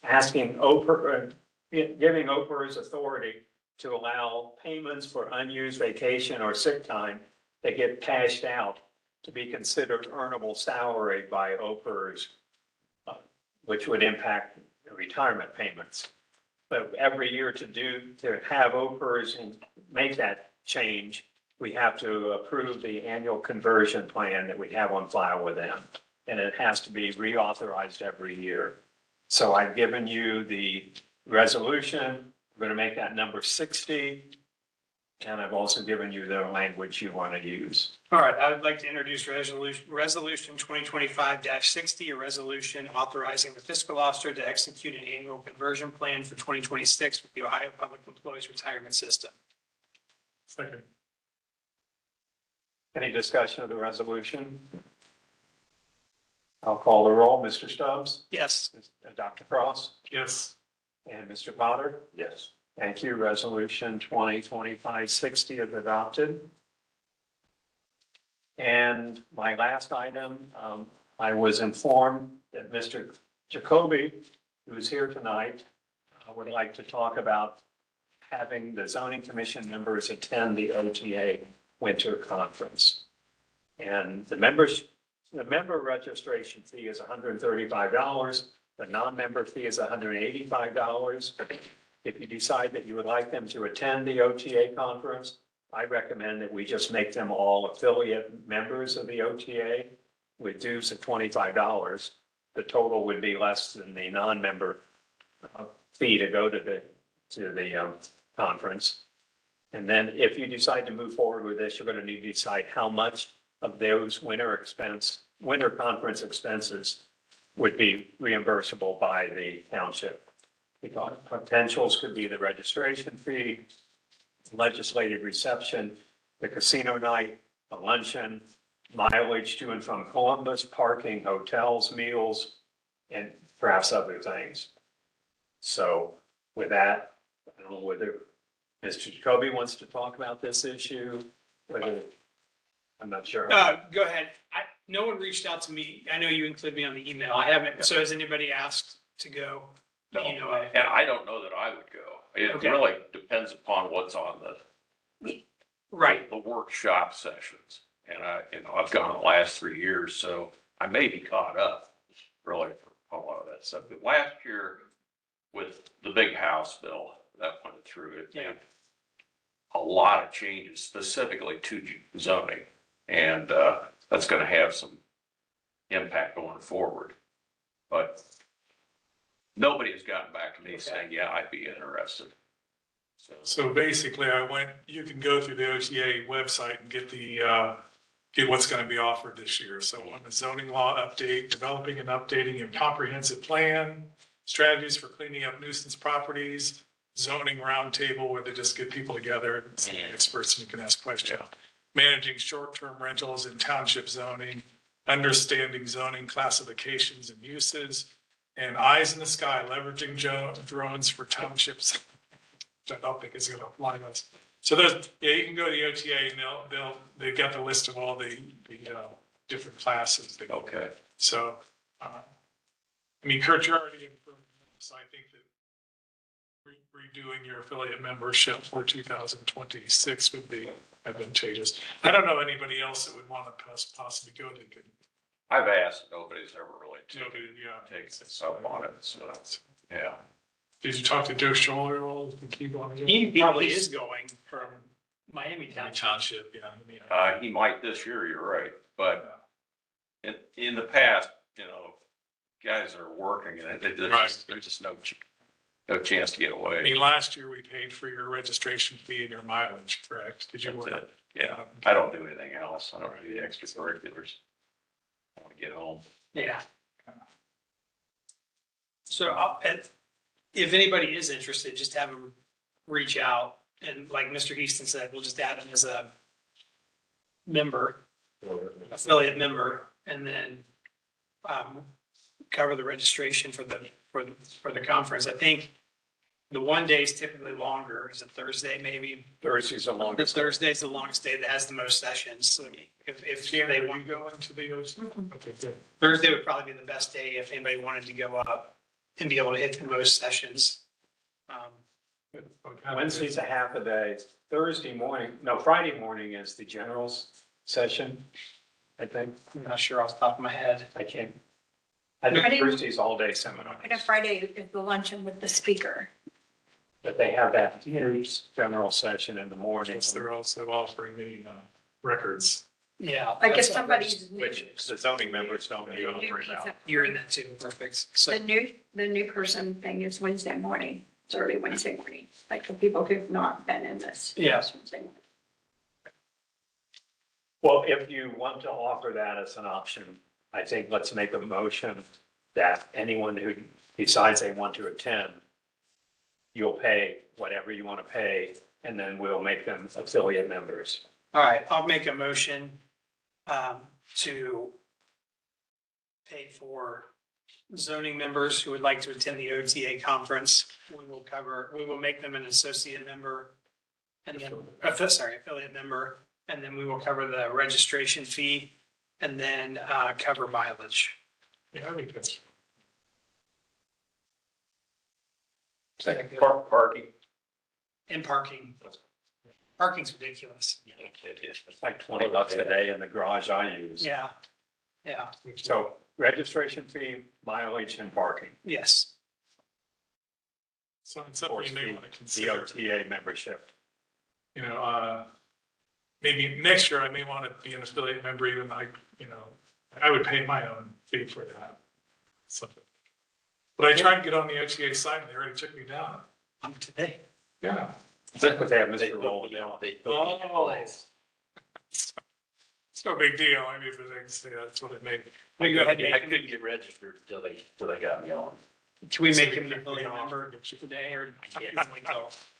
asking OPER, giving OPER's authority to allow payments for unused vacation or sick time that get cashed out to be considered earnable salary by OPERS, which would impact the retirement payments. But every year to have OPERS and make that change, we have to approve the annual conversion plan that we have on file with them. And it has to be reauthorized every year. So I've given you the resolution. I'm going to make that number 60. And I've also given you the language you want to use. All right, I would like to introduce resolution 2025-60, a resolution authorizing the fiscal officer to execute an annual conversion plan for 2026 with the Ohio Public Employees Retirement System. Second. Any discussion of the resolution? I'll call the roll. Mr. Stubbs? Yes. Dr. Cross? Yes. And Mr. Potter? Yes. Thank you. Resolution 2025-60 is adopted. And my last item, I was informed that Mr. Jacoby, who is here tonight, would like to talk about having the zoning commission members attend the OTA winter conference. And the member registration fee is $135. The non-member fee is $185. If you decide that you would like them to attend the OTA conference, I recommend that we just make them all affiliate members of the OTA with dues of $25. The total would be less than the non-member fee to go to the conference. And then if you decide to move forward with this, you're going to need to decide how much of those winter conference expenses would be reimbursable by the township. We thought potentials could be the registration fee, legislative reception, the casino night, the luncheon, mileage to and from Columbus, parking, hotels, meals, and perhaps other things. So with that, I don't know whether Mr. Jacoby wants to talk about this issue, whether, I'm not sure. Go ahead. No one reached out to me. I know you included me on the email. I haven't. So has anybody asked to go? No, You know, and I don't know that I would go. It Okay. really depends upon what's on Right. the workshop sessions. And I've gone the last 3 years, so I may be caught up really for a lot of that stuff. But last year with the big house bill that went through it, Yeah. and a lot of changes specifically to zoning. And that's going to have some impact going forward. But nobody has gotten back to me saying, yeah, I'd be interested. So basically, you can go through the OTA website and get what's going to be offered this year. So on the zoning law update, developing and updating a comprehensive plan, strategies for cleaning up nuisance properties, zoning roundtable where they just get people together, and some experts, and you can ask questions. Managing short-term rentals in township zoning, understanding zoning classifications and uses, and eyes in the sky, leveraging drones for townships. Which I don't think is going to apply to us. So you can go to the OTA and they've got the list of all the different classes. Okay. So, I mean, Kurt, you're already in, so I think that redoing your affiliate membership for 2026 would be advantageous. I don't know anybody else that would want to possibly go. They could. I've asked, nobody's ever really Nobody, taken us up on it, so, yeah. Did you talk to Joe Scholler at all? Keep on. He probably is going from Miami Township. Township, yeah. He might this year, you're right, but in the past, guys are working and there's just no chance to get I away. mean, last year we paid for your registration fee and your mileage, correct? Did you That's work? it. Yeah, I don't do anything else. I don't do the extracurriculars. I want to get home. Yeah. So if anybody is interested, just have them reach out. And like Mr. Houston said, we'll just add them as a member, affiliate member, and then cover the registration for the conference. I think the one day is typically longer. Is it Thursday maybe? Thursday's the longest. Thursday's the longest day that has the most sessions. So if they want, Going to the OC? Okay, good. Thursday would probably be the best day if anybody wanted to go up and be able to hit the most sessions. Wednesday's a half a day. Friday morning is the generals session, I think. I'm not sure off the top of my head. I think Friday- Thursday's all day seminar, And a Friday is the luncheon with the speaker. but they have that huge general session in the morning, Plus, they're also offering the records. Yeah. Like if that's- somebody's new. which the zoning members don't the know new about. pizza- You're in that too. Perfect. So The new person thing is Wednesday morning. It's early Wednesday morning, like for people who've not been in this. Yeah. it's Wednesday morning. Well, if you want to offer that as an option, I think let's make a motion that anyone who decides they want to attend, you'll pay whatever you want to pay, and then we'll make them affiliate members. all right, I'll make a motion to pay for zoning members who would like to attend the OTA conference. We will make them an associate member. And then, affiliate member, and then we will cover the registration fee and then cover mileage. Yeah, I think that's, Parking. And parking. Parking's ridiculous. It is. It's like $20 a day in the garage I use. Yeah. Yeah, So registration fee, mileage and parking. yes. so it's Of course, something you may want to the consider. OTA membership. You know, maybe next year I may want to be an affiliate member, even like, you know, I would pay my own fee for that. So, but I tried to get on the OTA site and they already took me down. Today. Yeah. That's what they have Mr. Rowland now. Oh. It's no big deal. I mean, if they can say that's what it made. We go ahead and I make couldn't get registered until they got me on. Can we make him an affiliate member today or?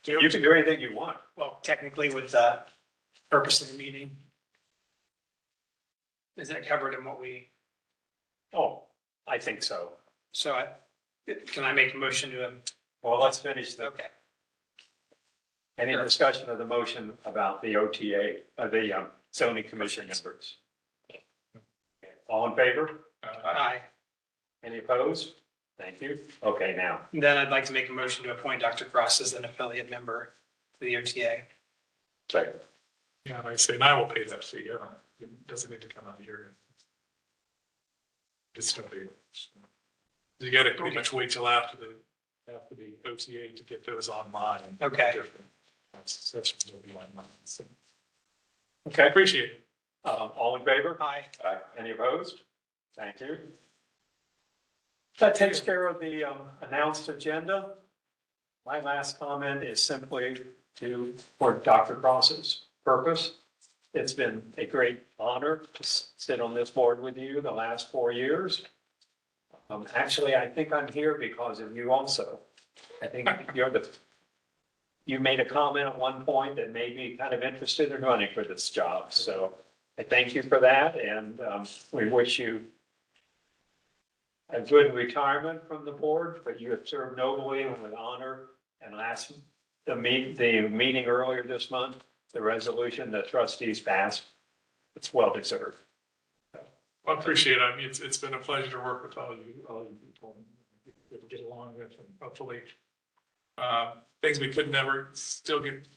You can do anything you want. Well, technically with the purpose of the meeting. Is that covered in what we, Oh, I think so. so can I make a motion to, Well, let's finish the, okay. any discussion of the motion about the OTA, the zoning commission members. All in favor? Aye. Any opposed? Thank you. Okay, now, Then I'd like to make a motion to appoint Dr. Cross as an affiliate member to the OTA. second. Yeah, and I say, and I will pay that fee. It doesn't need to come out of here. It's no big. You gotta pretty much wait till after the OTA to get those online. Okay. That's what we want. So, I Okay, appreciate it. all in favor? Aye. Any opposed? Thank you. That takes care of the announced agenda. My last comment is simply for Dr. Cross's purpose. It's been a great honor to sit on this board with you the last 4 years. Actually, I think I'm here because of you also. I think you made a comment at one point that made me kind of interested in running for this job. So I thank you for that, and we wish you a good retirement from the board, but you have served nobly and with honor. And the meeting earlier this month, the resolution the trustees passed, it's well deserved. I appreciate it. I mean, it's been a pleasure to work with all you people. We'll get along with, and hopefully, things we could never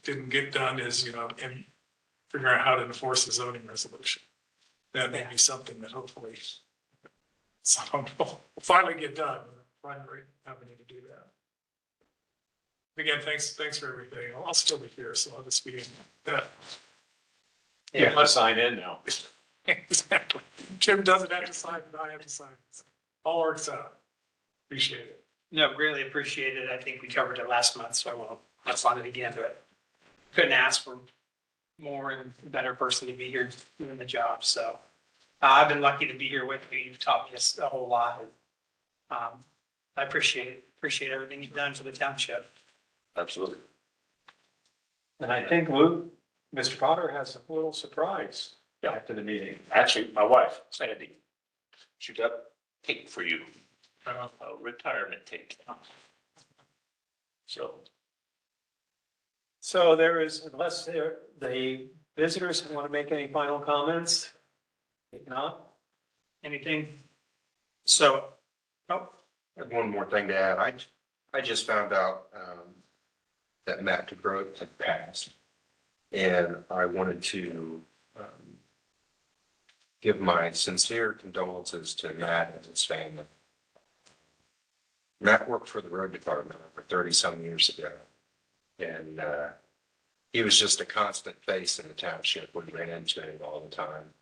didn't get done is, you know, in figuring out how to enforce the zoning resolution. That may be something that hopefully someone will finally get done. Finally having to do that. Again, thanks for everything. I'll still be here, so I'll just be in that. You have to sign in now. Exactly. Jim doesn't have to sign, but I have to sign. All works out. Appreciate it. No, greatly appreciate it. I think we covered it last month, so I won't, that's on it again, but couldn't ask for more and a better person to be here doing the job, so. I've been lucky to be here with you. You've taught me a whole lot. I appreciate it. Appreciate everything you've done for the township. Absolutely. And I think Luke, Mr. Potter has a little surprise after the meeting. Actually, my wife, Sandy, she got cake for you, Uh, a retirement cake. So, So there is, unless the visitors want to make any final comments? If not, Anything? So, I have one more thing to add. I just found out that Matt DeGroat had passed. And I wanted to give my sincere condolences to Matt and his family. Matt worked for the road department over 30-some years ago. And he was just a constant face in the township. We ran into him all the time.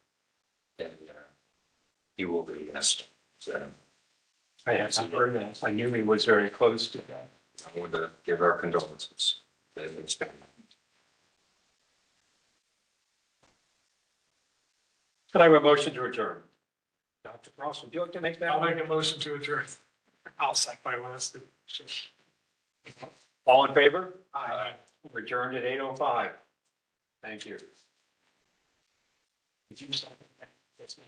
And he will be missed. So I have heard that. I knew he was very close to that. I want to give our condolences to his family. Could I have a motion to adjourn? Dr. Cross, would you like to make that I'll one? make a motion to adjourn. I'll second. My last. All in favor? Aye. We're adjourned at 8:05. Thank you. Did you second that? Yes, ma'am.